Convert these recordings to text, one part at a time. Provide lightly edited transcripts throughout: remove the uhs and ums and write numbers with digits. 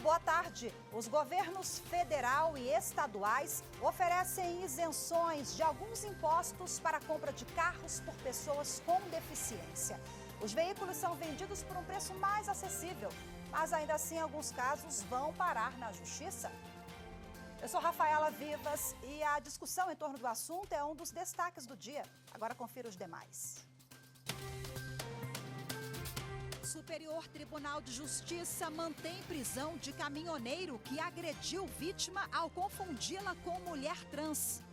boa tarde. Os governos federal e estaduais oferecem isenções de alguns impostos para a compra de carros por pessoas com deficiência. Os veículos são vendidos por um preço mais acessível, mas ainda assim, em alguns casos, vão parar na justiça. Eu sou Rafaela Vivas e a discussão em torno do assunto é um dos destaques do dia. Agora confira os demais. Superior Tribunal de Justiça mantém prisão de caminhoneiro que agrediu vítima ao confundi-la com mulher trans.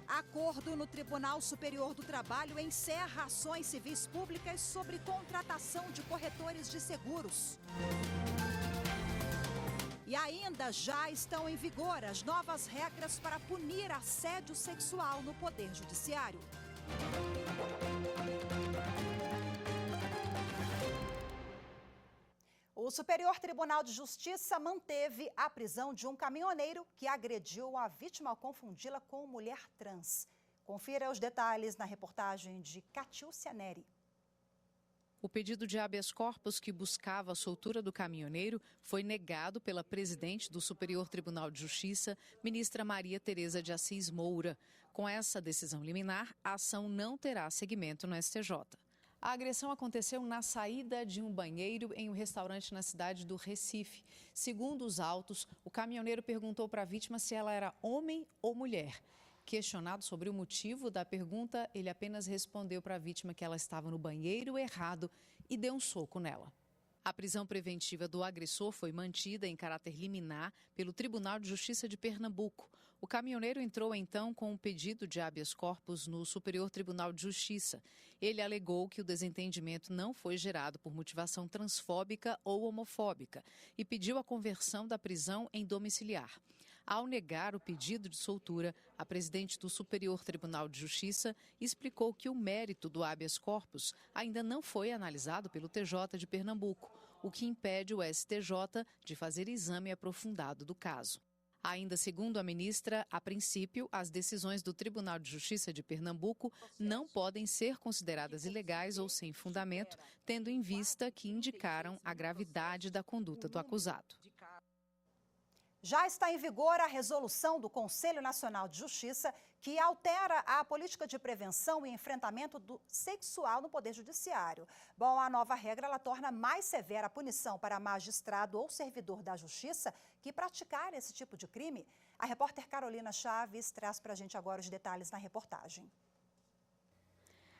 Acordo no Tribunal Superior do Trabalho encerra ações civis públicas sobre contratação de corretores de seguros. E ainda já estão em vigor as novas regras para punir assédio sexual no Poder Judiciário. O Superior Tribunal de Justiça manteve a prisão de um caminhoneiro que agrediu a vítima ao confundi-la com mulher trans. Confira os detalhes na reportagem de Catiúcia Neri. O pedido de habeas corpus que buscava a soltura do caminhoneiro foi negado pela presidente do Superior Tribunal de Justiça, ministra Maria Tereza de Assis Moura. Com essa decisão liminar, a ação não terá seguimento no STJ. A agressão aconteceu na saída de um banheiro em um restaurante na cidade do Recife. Segundo os autos, o caminhoneiro perguntou para a vítima se ela era homem ou mulher. Questionado sobre o motivo da pergunta, ele apenas respondeu para a vítima que ela estava no banheiro errado e deu um soco nela. A prisão preventiva do agressor foi mantida em caráter liminar pelo Tribunal de Justiça de Pernambuco. O caminhoneiro entrou então com um pedido de habeas corpus no Superior Tribunal de Justiça. Ele alegou que o desentendimento não foi gerado por motivação transfóbica ou homofóbica e pediu a conversão da prisão em domiciliar. Ao negar o pedido de soltura, a presidente do Superior Tribunal de Justiça explicou que o mérito do habeas corpus ainda não foi analisado pelo TJ de Pernambuco, o que impede o STJ de fazer exame aprofundado do caso. Ainda segundo a ministra, a princípio, as decisões do Tribunal de Justiça de Pernambuco não podem ser consideradas ilegais ou sem fundamento, tendo em vista que indicaram a gravidade da conduta do acusado. Já está em vigor a resolução do Conselho Nacional de Justiça que altera a política de prevenção e enfrentamento do sexual no Poder Judiciário. Bom, a nova regra ela torna mais severa a punição para magistrado ou servidor da Justiça que praticar esse tipo de crime. A repórter Carolina Chaves traz para a gente agora os detalhes na reportagem.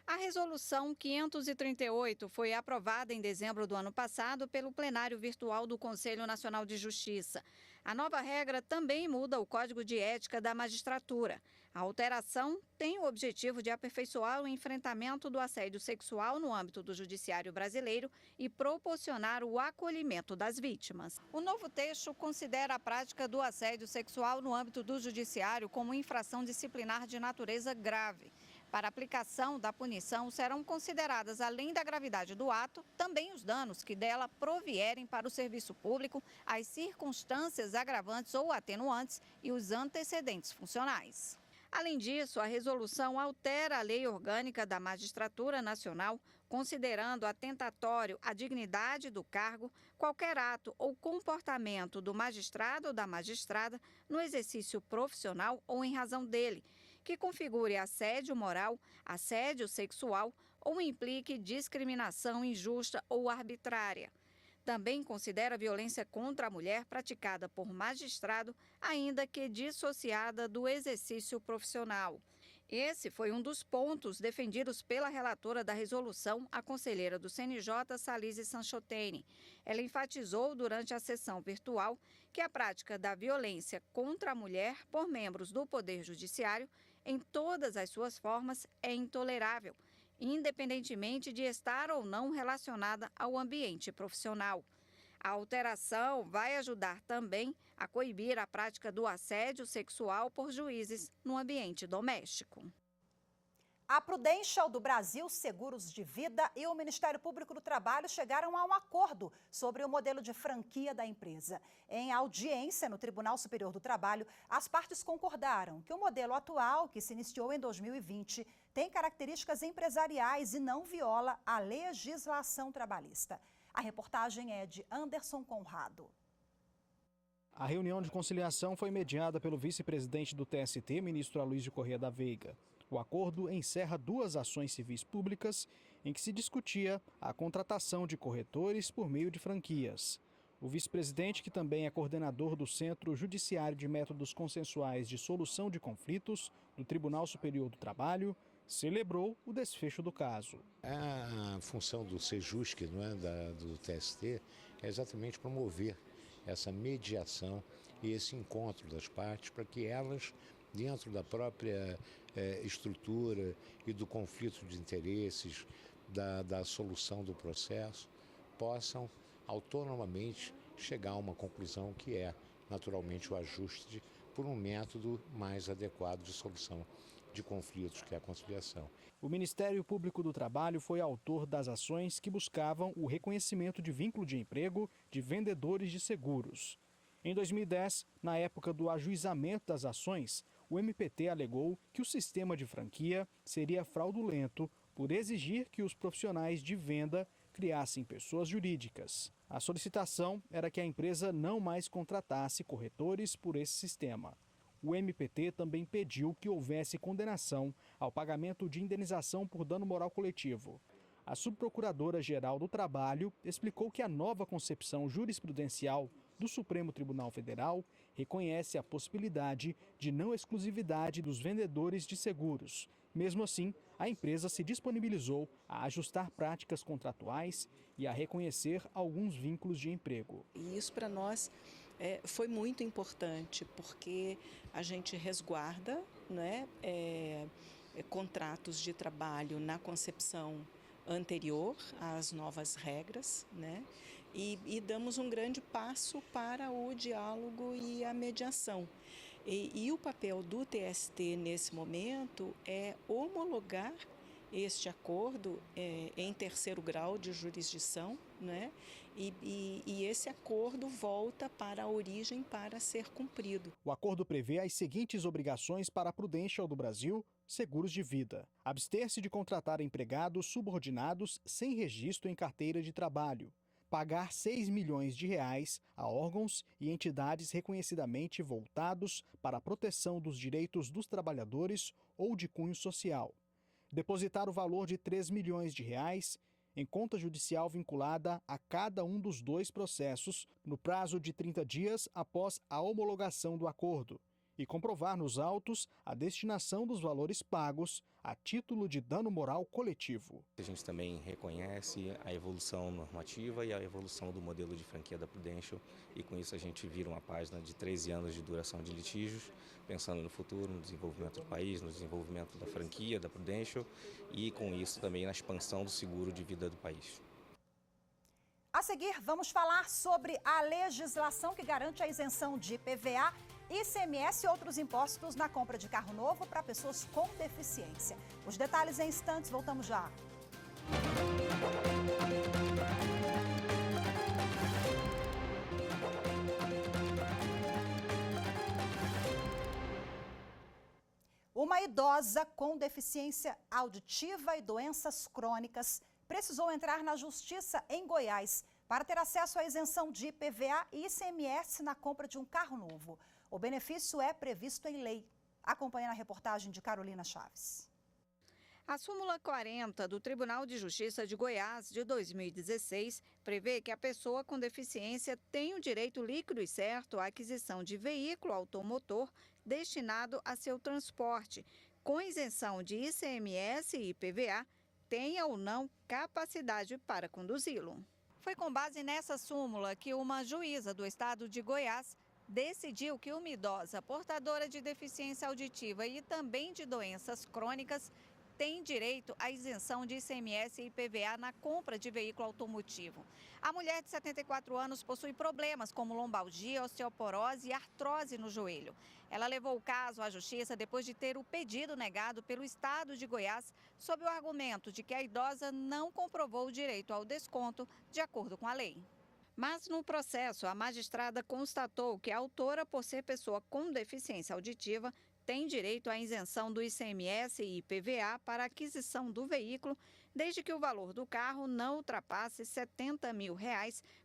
A Resolução 538 foi aprovada em dezembro do ano passado pelo plenário virtual do Conselho Nacional de Justiça. A nova regra também muda o Código de Ética da Magistratura. A alteração tem o objetivo de aperfeiçoar o enfrentamento do assédio sexual no âmbito do judiciário brasileiro e proporcionar o acolhimento das vítimas. O novo texto considera a prática do assédio sexual no âmbito do judiciário como infração disciplinar de natureza grave. Para a aplicação da punição, serão consideradas, além da gravidade do ato, também os danos que dela provierem para o serviço público, as circunstâncias agravantes ou atenuantes e os antecedentes funcionais. Além disso, a resolução altera a Lei Orgânica da Magistratura Nacional, considerando atentatório à dignidade do cargo qualquer ato ou comportamento do magistrado ou da magistrada no exercício profissional ou em razão dele, que configure assédio moral, assédio sexual ou implique discriminação injusta ou arbitrária. Também considera violência contra a mulher praticada por magistrado, ainda que dissociada do exercício profissional. Esse foi um dos pontos defendidos pela relatora da resolução, a conselheira do CNJ, Salise Sanchotene. Ela enfatizou durante a sessão virtual que a prática da violência contra a mulher por membros do Poder Judiciário, em todas as suas formas, é intolerável, independentemente de estar ou não relacionada ao ambiente profissional. A alteração vai ajudar também a coibir a prática do assédio sexual por juízes no ambiente doméstico. A Prudential do Brasil Seguros de Vida e o Ministério Público do Trabalho chegaram a um acordo sobre o modelo de franquia da empresa. Em audiência no Tribunal Superior do Trabalho, as partes concordaram que o modelo atual, que se iniciou em 2020, tem características empresariais e não viola a legislação trabalhista. A reportagem é de Anderson Conrado. A reunião de conciliação foi mediada pelo vice-presidente do TST, ministro Aloysio Corrêa da Veiga. O acordo encerra 2 ações civis públicas em que se discutia a contratação de corretores por meio de franquias. O vice-presidente, que também é coordenador do Centro Judiciário de Métodos Consensuais de Solução de Conflitos do Tribunal Superior do Trabalho, celebrou o desfecho do caso. A função do Sejusc, do TST, é exatamente promover essa mediação e esse encontro das partes para que elas, dentro da própria estrutura e do conflito de interesses, da solução do processo, possam autonomamente chegar a uma conclusão que é, naturalmente, o ajuste por um método mais adequado de solução de conflitos, que é a conciliação. O Ministério Público do Trabalho foi autor das ações que buscavam o reconhecimento de vínculo de emprego de vendedores de seguros. Em 2010, na época do ajuizamento das ações, o MPT alegou que o sistema de franquia seria fraudulento por exigir que os profissionais de venda criassem pessoas jurídicas. A solicitação era que a empresa não mais contratasse corretores por esse sistema. O MPT também pediu que houvesse condenação ao pagamento de indenização por dano moral coletivo. A subprocuradora-geral do Trabalho explicou que a nova concepção jurisprudencial do Supremo Tribunal Federal reconhece a possibilidade de não exclusividade dos vendedores de seguros. Mesmo assim, a empresa se disponibilizou a ajustar práticas contratuais e a reconhecer alguns vínculos de emprego. E isso para nós foi muito importante, porque a gente resguarda, né, contratos de trabalho na concepção anterior às novas regras, né, e damos um grande passo para o diálogo e a mediação. E o papel do TST nesse momento é homologar este acordo em 3º grau de jurisdição, né? E esse acordo volta para a origem para ser cumprido. O acordo prevê as seguintes obrigações para a Prudential do Brasil: seguros de vida, abster-se de contratar empregados subordinados sem registro em carteira de trabalho, pagar R$6 milhões a órgãos e entidades reconhecidamente voltados para a proteção dos direitos dos trabalhadores ou de cunho social, depositar o valor de R$3 milhões em conta judicial vinculada a cada um dos 2 processos no prazo de 30 dias após a homologação do acordo e comprovar nos autos a destinação dos valores pagos a título de dano moral coletivo. A gente também reconhece a evolução normativa e a evolução do modelo de franquia da Prudential, e com isso a gente vira uma página de 13 anos de duração de litígios, pensando no futuro, no desenvolvimento do país, no desenvolvimento da franquia da Prudential e com isso também na expansão do seguro de vida do país. A seguir, vamos falar sobre a legislação que garante a isenção de IPVA, ICMS e outros impostos na compra de carro novo para pessoas com deficiência. Os detalhes em instantes, voltamos já. Uma idosa com deficiência auditiva e doenças crônicas precisou entrar na Justiça em Goiás para ter acesso à isenção de IPVA e ICMS na compra de um carro novo. O benefício é previsto em lei. Acompanhe na reportagem de Carolina Chaves. A súmula 40 do Tribunal de Justiça de Goiás, de 2016, prevê que a pessoa com deficiência tem o direito líquido e certo à aquisição de veículo automotor destinado a seu transporte, com isenção de ICMS e IPVA, tenha ou não capacidade para conduzi-lo. Foi com base nessa súmula que uma juíza do estado de Goiás decidiu que uma idosa portadora de deficiência auditiva e também de doenças crônicas tem direito à isenção de ICMS e IPVA na compra de veículo automotivo. A mulher de 74 anos possui problemas como lombalgia, osteoporose e artrose no joelho. Ela levou o caso à justiça depois de ter o pedido negado pelo estado de Goiás sob o argumento de que a idosa não comprovou o direito ao desconto de acordo com a lei. Mas no processo, a magistrada constatou que a autora, por ser pessoa com deficiência auditiva, tem direito à isenção do ICMS e IPVA para a aquisição do veículo, desde que o valor do carro não ultrapasse R$ 70 mil,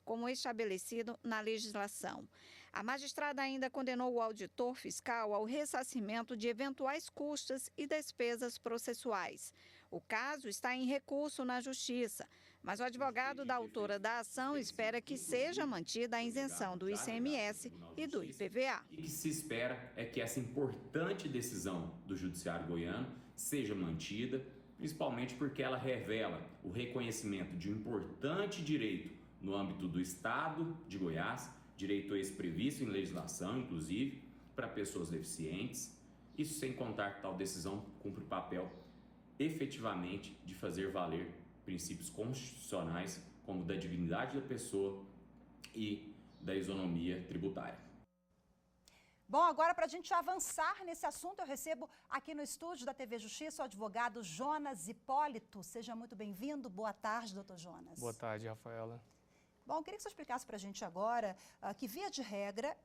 como estabelecido na legislação. A magistrada ainda condenou o auditor fiscal ao ressarcimento de eventuais custas e despesas processuais. O caso está em recurso na Justiça, mas o advogado da autora da ação espera que seja mantida a isenção do ICMS e do IPVA. E o que se espera é que essa importante decisão do Judiciário goiano seja mantida, principalmente porque ela revela o reconhecimento de um importante direito no âmbito do Estado de Goiás, direito esse previsto em legislação, inclusive, para pessoas deficientes. Isso sem contar que tal decisão cumpre o papel efetivamente de fazer valer princípios constitucionais como o da dignidade da pessoa e da isonomia tributária. Bom, agora para a gente avançar nesse assunto, eu recebo aqui no estúdio da TV Justiça o advogado Jonas Hipólito. Seja muito bem-vindo. Boa tarde, doutor Jonas. Boa tarde, Rafaela. Bom, eu queria que você explicasse para a gente agora que, via de regra,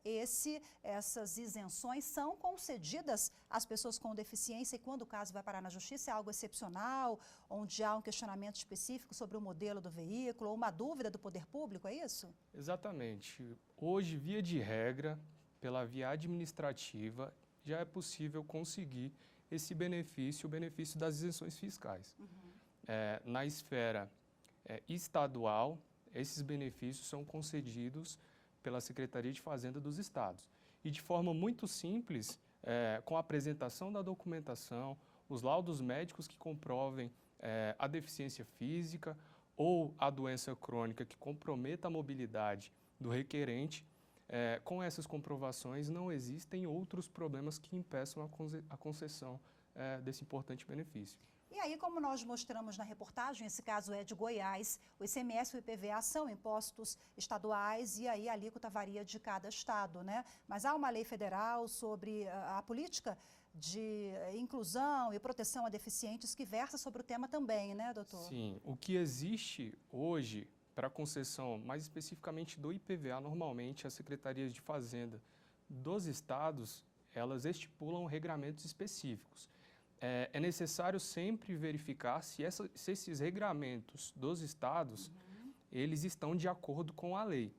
essas isenções são concedidas às pessoas com deficiência e quando o caso vai parar na Justiça é algo excepcional, onde há um questionamento específico sobre o modelo do veículo ou uma dúvida do poder público, é isso? Exatamente. Hoje, via de regra, pela via administrativa, já é possível conseguir esse benefício, o benefício das isenções fiscais. Na esfera estadual, esses benefícios são concedidos pela Secretaria de Fazenda dos Estados. E de forma muito simples, com a apresentação da documentação, os laudos médicos que comprovem a deficiência física ou a doença crônica que comprometa a mobilidade do requerente, com essas comprovações não existem outros problemas que impeçam a concessão desse importante benefício. E aí, como nós mostramos na reportagem, esse caso é de Goiás, o ICMS e o IPVA são impostos estaduais e aí a alíquota varia de cada estado, né? Mas há uma lei federal sobre a política de inclusão e proteção a deficientes que versa sobre o tema também, né, doutor? Sim, o que existe hoje para concessão, mais especificamente do IPVA, normalmente as secretarias de Fazenda dos estados, elas estipulam regramentos específicos. É necessário sempre verificar se esses regramentos dos estados, eles estão de acordo com a lei.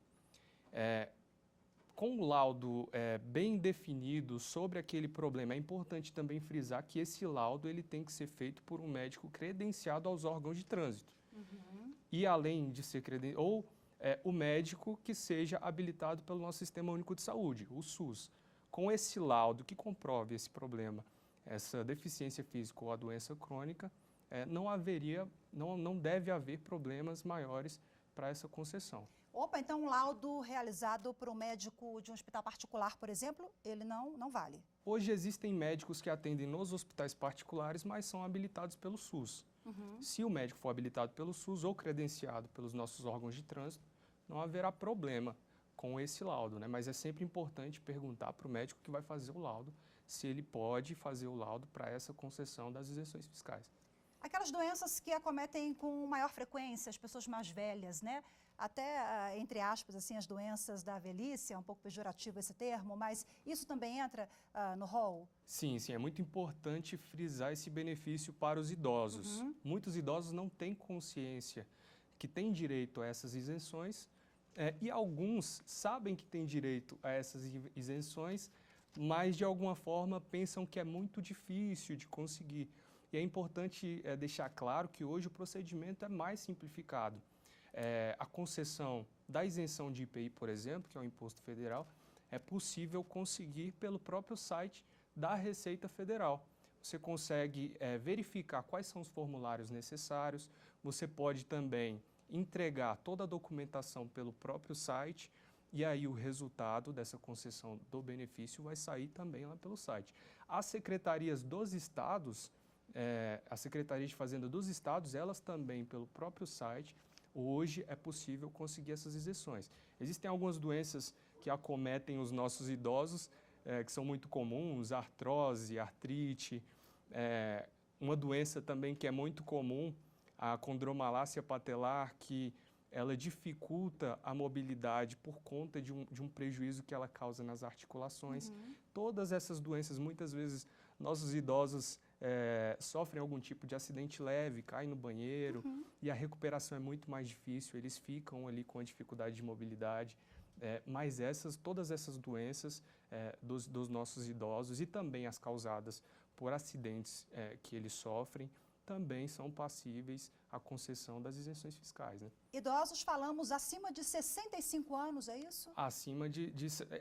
Com o laudo bem definido sobre aquele problema, é importante também frisar que esse laudo ele tem que ser feito por um médico credenciado aos órgãos de trânsito. E além de ser credenciado, o médico que seja habilitado pelo nosso Sistema Único de Saúde, o SUS. Com esse laudo que comprove esse problema, essa deficiência física ou a doença crônica, não deve haver problemas maiores para essa concessão. Opa, então um laudo realizado por um médico de um hospital particular, por exemplo, ele não vale? Hoje existem médicos que atendem nos hospitais particulares, mas são habilitados pelo SUS. Se o médico for habilitado pelo SUS ou credenciado pelos nossos órgãos de trânsito, não haverá problema com esse laudo, né? Mas é sempre importante perguntar para o médico que vai fazer o laudo se ele pode fazer o laudo para essa concessão das isenções fiscais. Aquelas doenças que acometem com maior frequência as pessoas mais velhas, né? Até, entre aspas, assim, as doenças da velhice, é um pouco pejorativo esse termo, mas isso também entra no rol? Sim, é muito importante frisar esse benefício para os idosos. Muitos idosos não têm consciência que têm direito a essas isenções e alguns sabem que têm direito a essas isenções, mas de alguma forma pensam que é muito difícil de conseguir. E é importante deixar claro que hoje o procedimento é mais simplificado. A concessão da isenção de IPI, por exemplo, que é o imposto federal, é possível conseguir pelo próprio site da Receita Federal. Você consegue verificar quais são os formulários necessários, você pode também entregar toda a documentação pelo próprio site e aí o resultado dessa concessão do benefício vai sair também lá pelo site. As secretarias dos estados, a Secretaria de Fazenda dos estados, elas também pelo próprio site, hoje é possível conseguir essas isenções. Existem algumas doenças que acometem os nossos idosos, que são muito comuns, artrose, artrite, uma doença também que é muito comum, a condromalácia patelar, que ela dificulta a mobilidade por conta de um prejuízo que ela causa nas articulações. Todas essas doenças, muitas vezes, nossos idosos sofrem algum tipo de acidente leve, caem no banheiro e a recuperação é muito mais difícil, eles ficam ali com a dificuldade de mobilidade. Mas todas essas doenças dos nossos idosos e também as causadas por acidentes que eles sofrem, também são passíveis à concessão das isenções fiscais, né? Idosos, falamos acima de 65 anos, é isso? Acima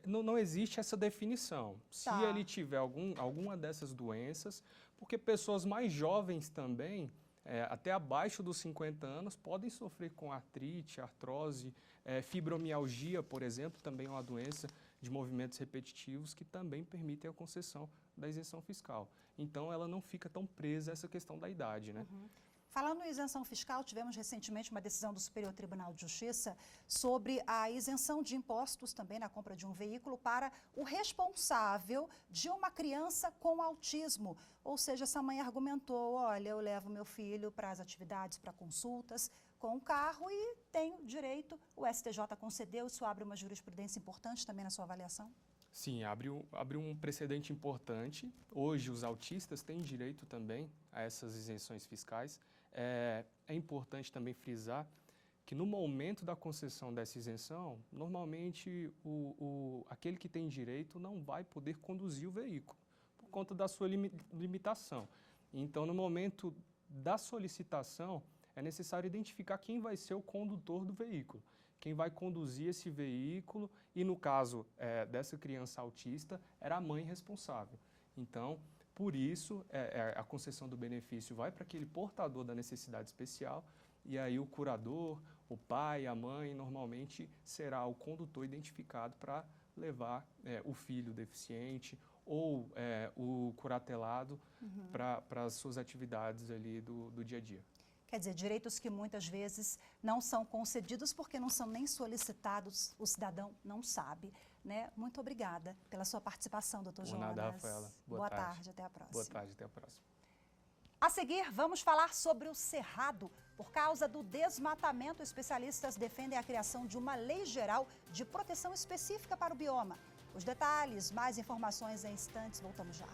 não existe essa definição. Se ele tiver alguma dessas doenças, porque pessoas mais jovens também, até abaixo dos 50 anos, podem sofrer com artrite, artrose, fibromialgia, por exemplo, também é uma doença de movimentos repetitivos que também permitem a concessão da isenção fiscal. Então, ela não fica tão presa a essa questão da idade, né? Falando em isenção fiscal, tivemos recentemente uma decisão do Superior Tribunal de Justiça sobre a isenção de impostos também na compra de um veículo para o responsável de uma criança com autismo. Ou seja, essa mãe argumentou, olha, eu levo meu filho para as atividades, para consultas com o carro e tenho direito. O STJ concedeu, isso abre uma jurisprudência importante também na sua avaliação? Sim, abre um precedente importante. Hoje, os autistas têm direito também a essas isenções fiscais. É importante também frisar que no momento da concessão dessa isenção, normalmente aquele que tem direito não vai poder conduzir o veículo, por conta da sua limitação. Então, no momento da solicitação, é necessário identificar quem vai ser o condutor do veículo, quem vai conduzir esse veículo e, no caso dessa criança autista, era a mãe responsável. Então, por isso, a concessão do benefício vai para aquele portador da necessidade especial e aí o curador, o pai, a mãe, normalmente será o condutor identificado para levar o filho deficiente ou o curatelado para as suas atividades ali do dia a dia. Quer dizer, direitos que muitas vezes não são concedidos porque não são nem solicitados, o cidadão não sabe, né? Muito obrigada pela sua participação, doutor Jonas. Nada, Rafaela. Boa tarde, até a próxima. Boa tarde, até a próxima. A seguir, vamos falar sobre o Cerrado. Por causa do desmatamento, especialistas defendem a criação de uma lei geral de proteção específica para o bioma. Os detalhes, mais informações em instantes, voltamos já.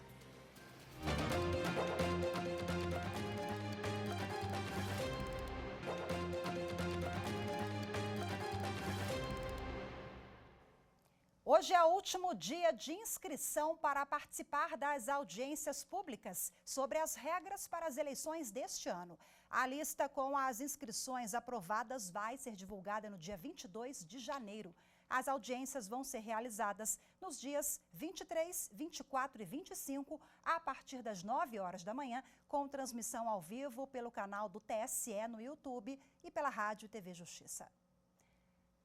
Hoje é o último dia de inscrição para participar das audiências públicas sobre as regras para as eleições deste ano. A lista com as inscrições aprovadas vai ser divulgada no dia 22 de janeiro. As audiências vão ser realizadas nos dias 23, 24 e 25, a partir das 9 horas da manhã, com transmissão ao vivo pelo canal do TSE no YouTube e pela Rádio e TV Justiça.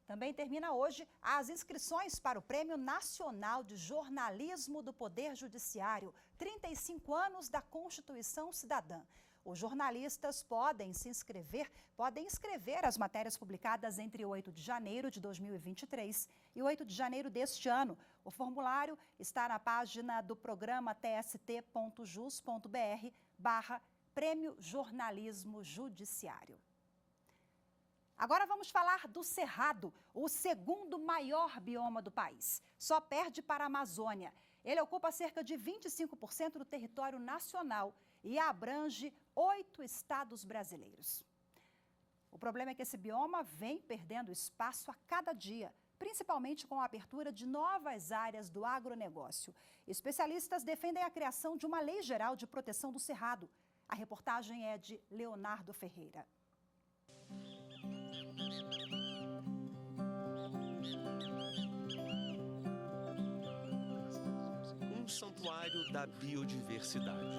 Também termina hoje as inscrições para o Prêmio Nacional de Jornalismo do Poder Judiciário, 35 anos da Constituição Cidadã. Os jornalistas podem escrever as matérias publicadas entre 8 de janeiro de 2023 e 8 de janeiro deste ano. O formulário está na página do programa tst.jus.br/Prêmio Jornalismo Judiciário. Agora vamos falar do Cerrado, o segundo maior bioma do país. Só perde para a Amazônia. Ele ocupa cerca de 25% do território nacional e abrange 8 estados brasileiros. O problema é que esse bioma vem perdendo espaço a cada dia, principalmente com a abertura de novas áreas do agronegócio. Especialistas defendem a criação de uma lei geral de proteção do Cerrado. A reportagem é de Leonardo Ferreira. Um santuário da biodiversidade.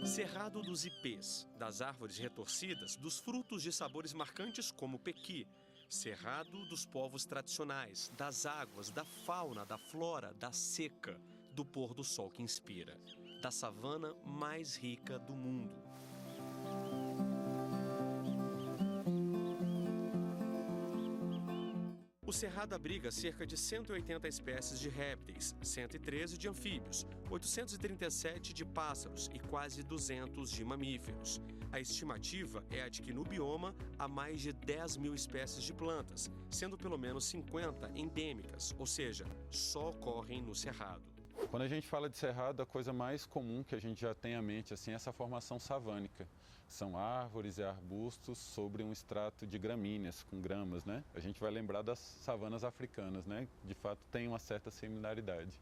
Cerrado dos ipês, das árvores retorcidas, dos frutos de sabores marcantes como o pequi. Cerrado dos povos tradicionais, das águas, da fauna, da flora, da seca, do pôr do sol que inspira, da savana mais rica do mundo. O Cerrado abriga cerca de 180 espécies de répteis, 113 de anfíbios, 837 de pássaros e quase 200 de mamíferos. A estimativa é a de que no bioma há mais de 10 mil espécies de plantas, sendo pelo menos 50 endêmicas, ou seja, só ocorrem no Cerrado. Quando a gente fala de cerrado, a coisa mais comum que a gente já tem à mente assim, é essa formação savânica. São árvores e arbustos sobre um estrato de gramíneas, com gramas, né? A gente vai lembrar das savanas africanas, né? De fato, tem uma certa similaridade.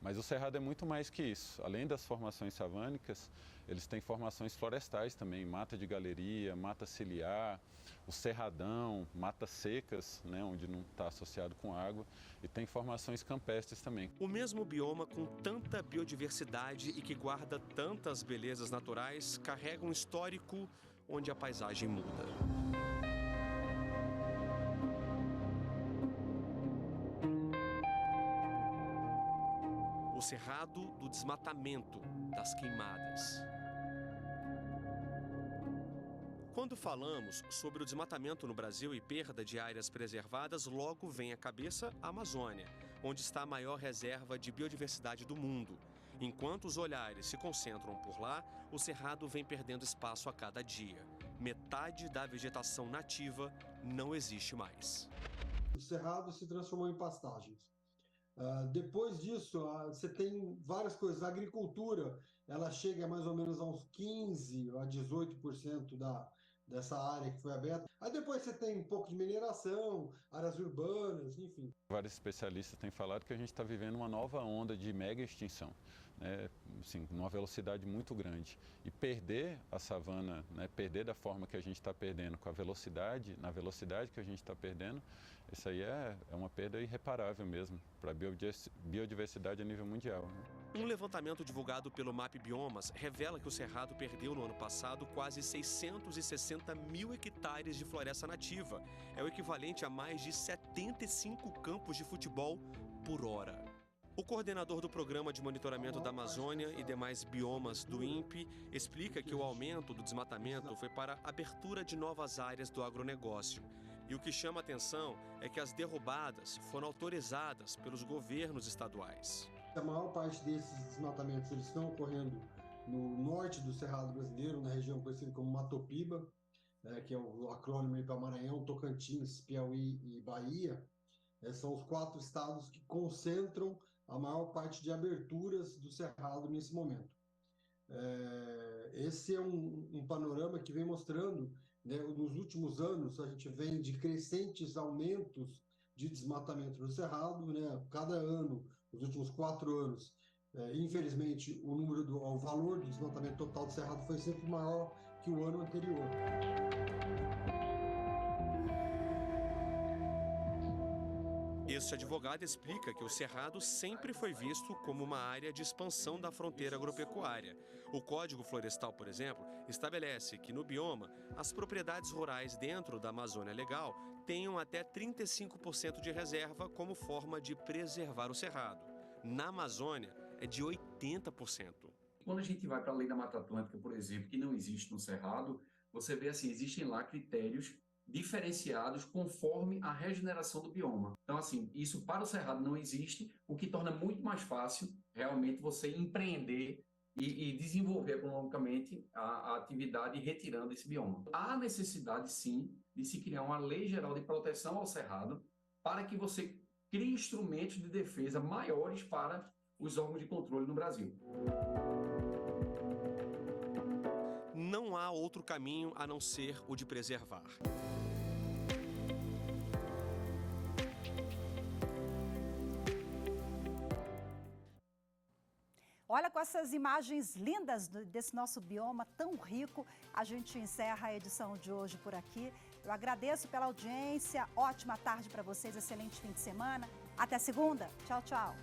Mas o cerrado é muito mais que isso. Além das formações savânicas, eles têm formações florestais também, mata de galeria, mata ciliar, o cerradão, matas secas, né, onde não está associado com água, e tem formações campestres também. O mesmo bioma com tanta biodiversidade e que guarda tantas belezas naturais carrega um histórico onde a paisagem muda. O Cerrado do desmatamento, das queimadas. Quando falamos sobre o desmatamento no Brasil e perda de áreas preservadas, logo vem à cabeça a Amazônia, onde está a maior reserva de biodiversidade do mundo. Enquanto os olhares se concentram por lá, o Cerrado vem perdendo espaço a cada dia. Metade da vegetação nativa não existe mais. O Cerrado se transformou em pastagens. Depois disso, você tem várias coisas. A agricultura, ela chega mais ou menos a uns 15% a 18% dessa área que foi aberta. Aí depois você tem um pouco de mineração, áreas urbanas, enfim. Vários especialistas têm falado que a gente está vivendo uma nova onda de mega extinção, né? Assim, numa velocidade muito grande. E perder a savana, né? Perder da forma que a gente está perdendo, com a velocidade, na velocidade que a gente está perdendo, isso aí é uma perda irreparável mesmo para a biodiversidade a nível mundial, né? Um levantamento divulgado pelo MAP Biomas revela que o Cerrado perdeu no ano passado quase 660 mil hectares de floresta nativa. É o equivalente a mais de 75 campos de futebol por hora. O coordenador do Programa de Monitoramento da Amazônia e demais biomas do INPE explica que o aumento do desmatamento foi para a abertura de novas áreas do agronegócio. E o que chama atenção é que as derrubadas foram autorizadas pelos governos estaduais. A maior parte desses desmatamentos eles estão ocorrendo no norte do Cerrado brasileiro, na região conhecida como Matopiba, que é o acrônimo para Maranhão, Tocantins, Piauí e Bahia. São os 4 estados que concentram a maior parte de aberturas do Cerrado nesse momento. Esse é um panorama que vem mostrando, né, nos últimos anos, a gente vem de crescentes aumentos de desmatamento no Cerrado, né, cada ano, nos últimos 4 anos, infelizmente, o valor do desmatamento total do Cerrado foi sempre maior que o ano anterior. Este advogado explica que o Cerrado sempre foi visto como uma área de expansão da fronteira agropecuária. O Código Florestal, por exemplo, estabelece que no bioma, as propriedades rurais dentro da Amazônia Legal tenham até 35% de reserva como forma de preservar o Cerrado. Na Amazônia, é de 80%. Quando a gente vai para a Lei da Mata Atlântica, por exemplo, que não existe no Cerrado, você vê assim, existem lá critérios diferenciados conforme a regeneração do bioma. Então, assim, isso para o Cerrado não existe, o que torna muito mais fácil realmente você empreender e desenvolver economicamente a atividade retirando esse bioma. Há necessidade, sim, de se criar uma lei geral de proteção ao Cerrado para que você crie instrumentos de defesa maiores para os órgãos de controle no Brasil. Não há outro caminho a não ser o de preservar. Olha, com essas imagens lindas desse nosso bioma tão rico, a gente encerra a edição de hoje por aqui. Eu agradeço pela audiência, ótima tarde para vocês, excelente fim de semana. Até segunda. Tchau, tchau.